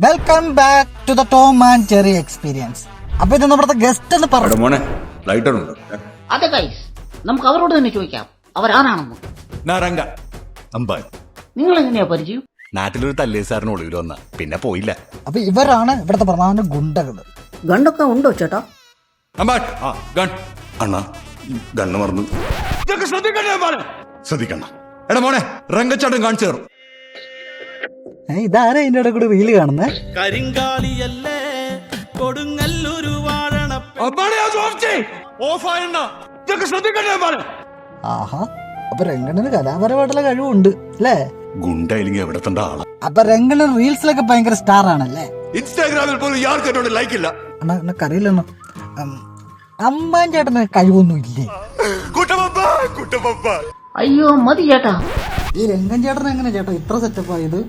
Welcome back to the Tom and Jerry experience. അപ്പൊ ഇത് നമ്മുടെ ഗസ്റ്റ് എന്ന് പറഞ്ഞു. മോനെ ലൈറ്റർ ഉണ്ട്. അതെ ഗൈസ്, നമുക്ക് അവരോട് തന്നെ ചോദിക്കാം അവരാരാണെന്ന്. നാരങ്ക അമ്പാൻ നിങ്ങൾ എങ്ങനെയാ പരിചയം? നാട്ടിലൊരു തല്ലേ സാറിന് ഒളിവിൽ വന്ന പിന്നെ പോയില്ല. അപ്പൊ ഇവരാണ് ഇവിടുത്തെ പ്രധാന ഗുണ്ടകള്. ഗണ്ടൊക്കെ ഉണ്ടോ ചേട്ടാ? അമ്പാൻ ആ ഗൺ അണ്ണാ ഗണ്ണ് മറന്നു. ശ്രദ്ധിക്കണ്ട. എടാ മോനെ രംഗച്ചാട്ടം കാണിച്ചു തരും. ഇതാരാ ഇതിന്റെ ഇടയിൽ കൂടി റീല് കാണുന്നേ? കരിങ്കാലിയല്ലേ കൊടുങ്ങല്ലൊരു വാഴണ ആഹാ, അപ്പൊ രംഗണ്ണന് കലാപരമായിട്ടുള്ള കഴിവുണ്ട് അല്ലേ? ഗുണ്ടായില്ലെങ്കിൽ എവിടെ തണ്ട ആളാ. അപ്പൊ രംഗണ്ണൻ റീൽസിലൊക്കെ ഭയങ്കര സ്റ്റാർ ആണല്ലേ? ഇൻസ്റ്റാഗ്രാമിൽ പോലും ഇയാൾക്ക് എന്നോട് ലൈക്കില്ല. എന്നറിയില്ലെന്നോ. അമ്പാൻ ചേട്ടന് കഴിവൊന്നും ഇല്ലേ? അയ്യോ മതി ചേട്ടാ. ഈ രംഗൻ ചേട്ടൻ എങ്ങനെ ചേട്ടാ ഇത്ര സെറ്റപ്പ് ആയത്?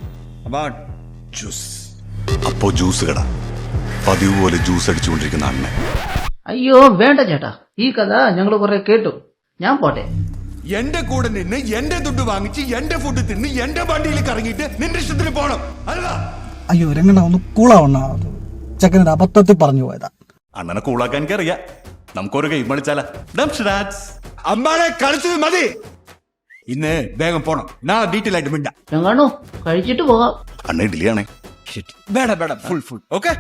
ജ്യൂസ് അപ്പോ ജ്യൂസ് കട പതിവ് പോലെ ജ്യൂസ് അടിച്ചുകൊണ്ടിരിക്കുന്ന അണ്ണൻ. അയ്യോ വേണ്ട ചേട്ടാ, ഈ കഥ ഞങ്ങൾ കുറെ കേട്ടു. ഞാൻ പോട്ടെ. എന്റെ കൂടെ നിന്ന് എന്റെ ദുഡ് വാങ്ങിച്ച് എന്റെ ഫുഡ് തിന്ന് എന്റെ വണ്ടിയിൽ കറങ്ങിയിട്ട് നിന്റെ ഇഷ്ടത്തിന് പോണം അല്ല. അയ്യോ രംഗണ്ണ ഒന്ന് കൂളാവണ്ണ, ചെക്കനൊരു അബദ്ധത്തിൽ പറഞ്ഞു പോയതാ. അണ്ണനെ കൂളാക്കാൻ എനിക്കറിയാം. നമുക്കൊരു ഗെയിം കളിച്ചാല. അമ്മാനെ കളിച്ചത് മതി. ഇന്ന് വേഗം പോണം. നാളെ ഡീറ്റെയിൽ ആയിട്ട് മിണ്ട. ഞങ്ങാണോ കഴിച്ചിട്ട് പോകാം. അണ്ണ ഇഡ്ഡലിയാണേ. വേണ്ട ഫുൾ ഓക്കെ.